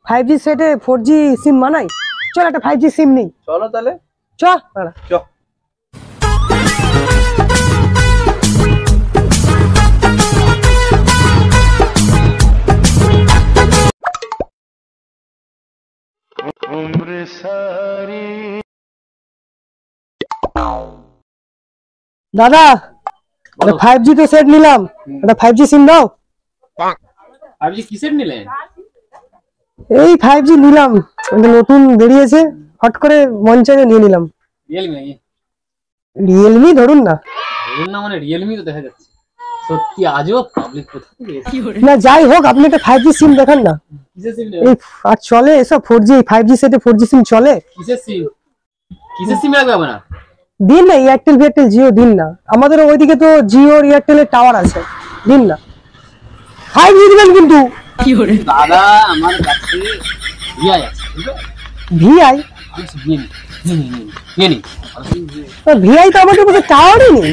5G সেটে 4G সিম মানাই? চল একটা 5G সিম নেই। চলো তাহলে চল চ। দাদা 5G তো সেট নিলাম, একটা 5G সিম দাও। 5G কি সেট নিলেন? এই 5G নিলাম, নতুন বেরিয়েছে, হট করে মন চাইলে নিয়ে নিলাম। রিয়েলমি ধরুন না। মানে রিয়েলমি তো দেখা যাচ্ছে সত্যি আজও পাবলিক কোথা থেকে না যাই হোক, আপনি একটা 5G সিম দেখান না। কিসের সিম? এই আর চলে এসব 4G 5G সেটে 4G সিম চলে? কিসের সিম লাগবে আপনার? দিন না, এয়ারটেল বিয়ারটেল জিও দিন না, আমাদের ওইদিকে তো জিও এয়ারটেলের টাওয়ার আছে, দিন না। 5G দিবেন কিন্তু। কি করে দাদা, আমার কাছে ভিআই আছে। ভিআই? ভিআই তো আমাদের কাছে টাওয়ারই নেই।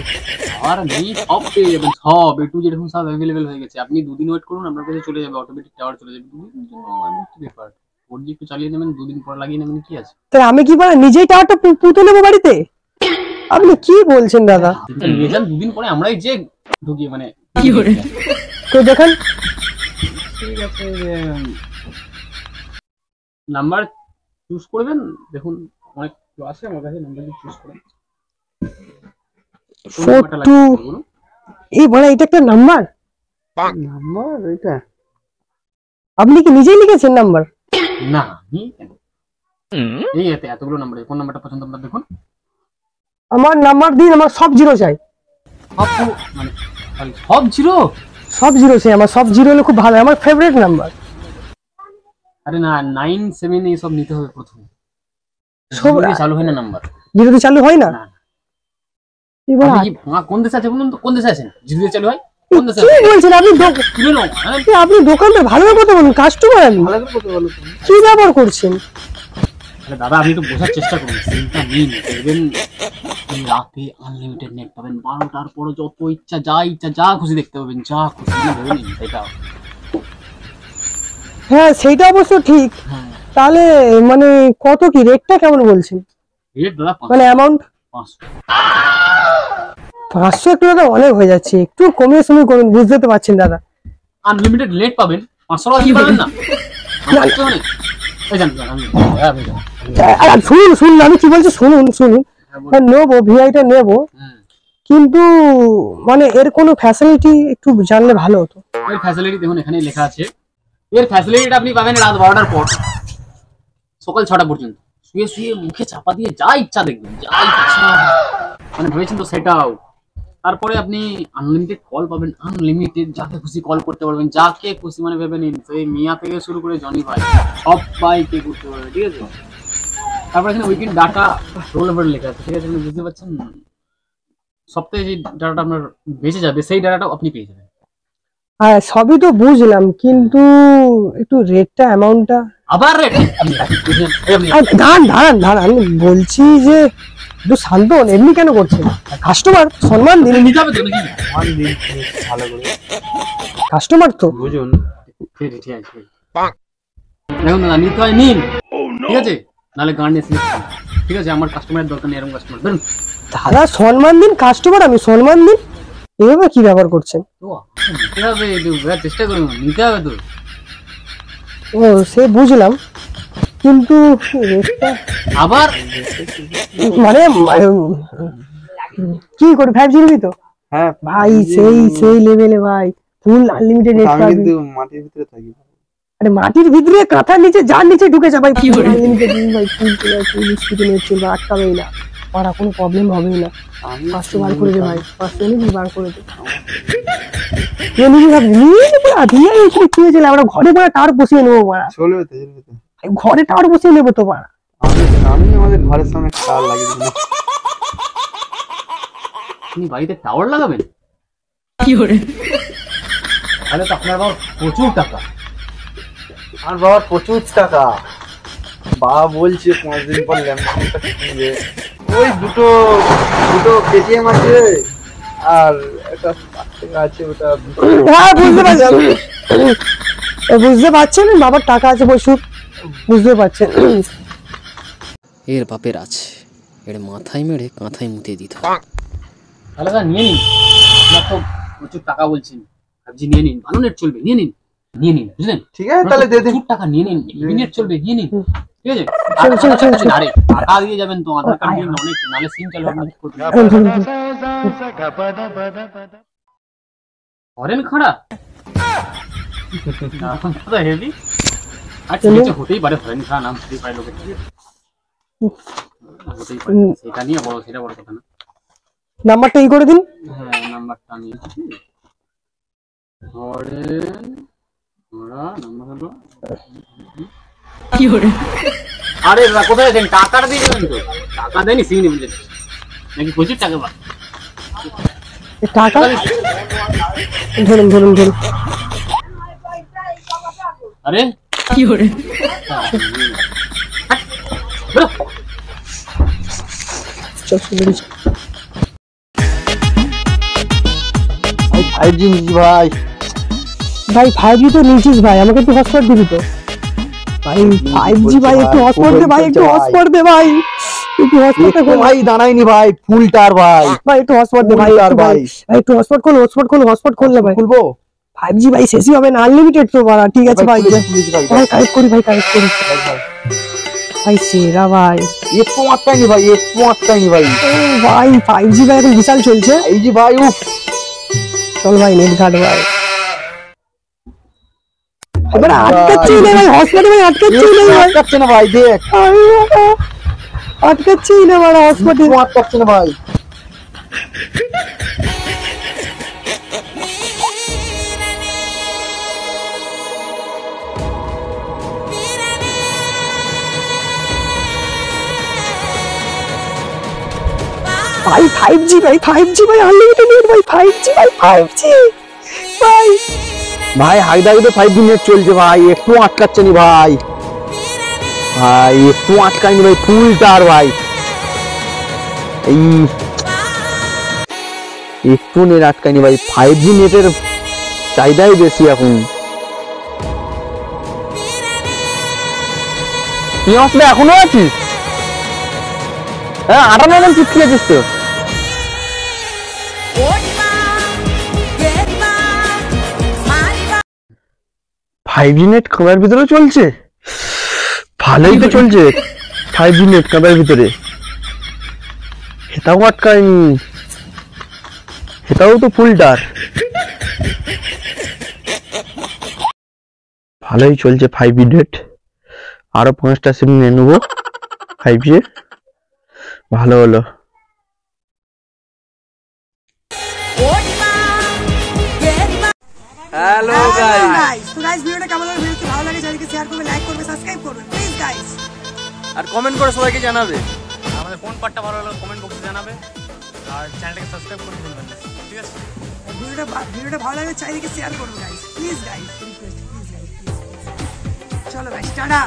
আর নেই, সব পেয়ে যাবেন, সব A to Z এখন সব अवेलेबल হয়ে গেছে। আপনি দুদিন ওয়েট করুন, আপনার কাছে চলে যাবে, অটোমেটিক টাওয়ার চলে যাবে। দুদিন জন্য আমি কি ব্যাপার, 4G একটু চালিয়ে নেবেন, দুদিন পর লাগিয়ে নেবেন, কি আছে? তাই আমি কি বলে নিজেই টাওয়ারটা পুঁতে নেবো বাড়িতে? আপনি কি বলছেন দাদা? নিয়ে যান, দুদিন পরে আমরাই যে ঢুকিয়ে মানে কি করে তো দেখেন। ঠিক আছে, নাম্বার চুজ করবেন, দেখুন অনেক আছে আমার কাছে, নাম্বার চুজ করেন। 42 এই বড়, এটা একটা নাম্বার? এটা আপনি কি নিজেই লিখেছেন নাম্বার? না, এই এতগুলো নাম্বার, কোন নাম্বারটা পছন্দ আপনার দেখুন। আমার নাম্বার দিন, আমার সব জিরো চাই। মানে সব জিরো? সব জিরো চাই আমার, সব জিরো হলে খুব ভালো, আমার ফেভারিট নাম্বার। আরে না, 9 7 এই সব নিতে হবে প্রথমে, সব চালু হয় না নাম্বার। জিরো দিয়ে চালু হয় না? এবার কি কোন দেশে আছে বলুন তো, কোন দেশে আছেন জিরো দিয়ে চালু হয়? কোন দেশে? কি বলছেন আপনি? আপনি দোকানদার, ভালো করে কথা বলুন, কাস্টমার আমি, ভালো করে কথা বলুন। কি ব্যবহার করছেন? আরে দাদা, আপনি তো বোঝার চেষ্টা করুন, সিমটা নিন, দেখবেন রাতে আনলিমিটেড নেট পাবেন, 12টার পরে যত ইচ্ছা যা খুশি দেখতে পাবেন, যা খুশি ভেবে নিন। এটা হ্যাঁ, সেইটা অবশ্য ঠিক। তাহলে মানে কত কি রেটটা কেমন বলছেন? রেট দাদা মানে অ্যামাউন্ট 500 একটু দাদা অনেক হয়ে যাচ্ছে, একটু কমিয়ে সময় করুন, বুঝতে তো পারছেন দাদা। আনলিমিটেড নেট পাবেন, 500 টাকা কি পাবেন না? শুনুন আমি কি বলছি, শুনুন। নেবো, ভিআইটা নেবো, কিন্তু মানে এর কোনো ফ্যাসিলিটি একটু জানলে ভালো হতো। এর ফ্যাসিলিটি দেখুন, এখানে লেখা আছে। এর ফ্যাসিলিটিটা আপনি পাবেন রাত 12টার পর সকাল 6টা পর্যন্ত, শুয়ে মুখে চাপা দিয়ে যা ইচ্ছা দেখবেন, যা ইচ্ছা মানে ভেবেছেন তো সেটাও। তারপরে আপনি আনলিমিটেড কল পাবেন, আনলিমিটেড যাকে খুশি কল করতে পারবেন, যাকে খুশি মানে ভেবে নিন, সেই মিয়া থেকে শুরু করে জনি ভাই সবাইকে করতে পারবেন, ঠিক আছে? তারপরে এখানে উইকেন্ড ডাটা রোল ওভার লেখা আছে, ঠিক আছে? আপনি বুঝতে পারছেন, সপ্তাহে যে ডাটাটা আপনার বেঁচে যাবে সেই ডাটাটাও আপনি পেয়ে যাবেন। হ্যাঁ, সবই তো বুঝলাম, কিন্তু একটু রেটটা, অ্যামাউন্টটা আবার রেট। দাঁড়ান, বলছি যে একটু শান্ত হন, এমনি কেন করছেন? কাস্টমার, সম্মান দিন। নিতে হবে তো নাকি? সম্মান দিন ভালো করে, কাস্টমার তো বুঝুন। ঠিক আছে, দেখুন দাদা, নিতে হয় নিন, ঠিক আছে? নাহলে গার্ডে স্লিপ, ঠিক আছে? আমার কাস্টমারের দরকার নেই এরকম কাস্টমার। ধরুন দাদা, সম্মান দিন, কাস্টমার আমি, সম্মান দিন। এভাবে কি ব্যবহার করছেন? তো নিতে হবে, চেষ্টা করুন, নিতে হবে তো। ও সে বুঝলাম, কিন্তু আবার মানে কি করে 5G নিবি তো? হ্যাঁ ভাই, সেই লেভেলে ভাই, ফুল আনলিমিটেড নেট পাবি। কিন্তু মাটির ভিতরে থাকি। আরে মাটির ভিতরে, কাঁথার নিচে, যার নিচে ঢুকে যা ভাই, কি করে আনলিমিটেড ভাই, ফুল স্পিডে নেট চলবে, আটকাবেই না, আর কোনো প্রবলেম হবেই না। 500 বার করে দে ভাই, 500 নিবি, বার করে দে। আমরা ঘরে পড়ে টাওয়ার বসিয়ে নেবো, ঘরে টাওয়ার বসিয়ে নেবো তো পাড়া। আমি আমাদের ঘরের সামনে টাওয়ার লাগিয়ে দিই। আপনি বাড়িতে টাওয়ার লাগাবেন? কি করে? তাহলে তো আপনার বাবার প্রচুর টাকা। আমার বাবার প্রচুর টাকা, বাবা বলছে 5 দিন পর ল্যাপটপটা কিনবে। ওই দুটো কেটিএম আছে আর একটা টাকা আছে, ওটা। হ্যাঁ বুঝতে পারছেন, বাবার টাকা আছে প্রচুর, বুঝতে পারছেন। এর বাপের আছে, এর মাথায় মেরে কাঁথায় মুতে দিতে হবে। তাহলে স্যার নিয়ে নিন, আপনার তো প্রচুর টাকা বলছেন, ভাবছি নিয়ে নিন, ভালো নেট চলবে, নিয়ে নিন বুঝলেন? ঠিক আছে তাহলে দিয়ে দিন। প্রচুর টাকা নিয়ে নিন, হেভি নেট চলবে, নিয়ে নিন, ঠিক আছে? চল। আরে টাকা দিয়ে যাবেন তো, আধার কার্ড নিয়ে অনেক, নালে সিম চালু আপনি করবেন। করেন খাড়া তো হেভি। আচ্ছা নিচে হতেই পারে, ফরেন খাড়া নাম হতেই পারে লোকের, হতেই পারে, সেটা নিয়ে বড়, সেটা বড় কথা না। নাম্বারটা ই করে দিন। হ্যাঁ নাম্বারটা নিয়েছি, নাম্বার হলো আরে কোথায় আছেন? টাকাটা দিয়ে দেবেন তো? টাকা দেয়নি সিম নেবেন নাকি? প্রচুর টাকা বা টাকা ধরুন। আরে কি করে ভাই 5G নিয়েছি ভাই। ভাই 5G তো নিয়েছিস ভাই, আমাকে একটু হটস্পট দিবি তো ভাই। 5G ভাই একটু হটস্পট দে ভাই, একটু হটস্পট দে ভাই, একটু হটস্পটটা খোল ভাই। দাঁড়াইনি ভাই, ফুল টার ভাই। ভাই একটু হটস্পট দে ভাই, ভাই একটু হটস্পট খোল না ভাই। খুলবো 5G ভাই শেষই হবে না, আনলিমিটেড তো বাড়া। ঠিক আছে ভাই, কানেক্ট করি ভাই। ভাই সেরা ভাই, একটু আটকাইনি ভাই, ও ভাই 5G ভাই এখন বিশাল চলছে। 5G ভাই, উফ। চল ভাই নেট ঘাট ভাই। এবার আটকাচ্ছি না ভাই, হটস্পটে ভাই আটকাচ্ছি না ভাই, আটকাচ্ছে না ভাই, দেখ আটকাচ্ছি না ভাই হটস্পটে, আটকাচ্ছে না ভাই। ভাই 5G ভাই আনলিমিটেড নেট ভাই, 5G ভাই ভাই হাইদাই তো 5G নেট চলছে ভাই, একটু আটকাচ্ছে না ভাই, একটু আটকায়নি ভাই, ফুল টার ভাই। এই একটু নেট আটকায়নি ভাই, 5G নেটের চাহিদাই বেশি এখন। তুই আসলে এখনো আছিস? হ্যাঁ 58 জন চিপকে আছিস তো। ফাইভ জি নেট কামের ভিতরে চলছে, ভালোই তো চলছে 5G নেট কামের ভিতরে। এটাও আটকায়নি, এটাও তো ফুলটার, ভালোই চলছে 5G নেট। আরো 5টা সিম নিয়ে নেবো 5G, ভালো হলো। হ্যালো গাইস, তো গাইস ভিডিওটা কেমন লাগলো? ভিডিওটি ভালো লাগে চ্যানেলকে শেয়ার করবে, লাইক করবে, সাবস্ক্রাইব করবে প্লিজ গাইস, আর কমেন্ট করে সবাইকে জানাবে। আমাদের কোন পার্টটা ভালো লাগলো কমেন্ট বক্সে জানাবে, আর চ্যানেলটাকে সাবস্ক্রাইব করে দিবেন, ঠিক আছে? ভিডিওটা ভালো লাগলে চ্যানেলকে শেয়ার করবে guys, please guys, request please guys. চলো গাইস টাটা।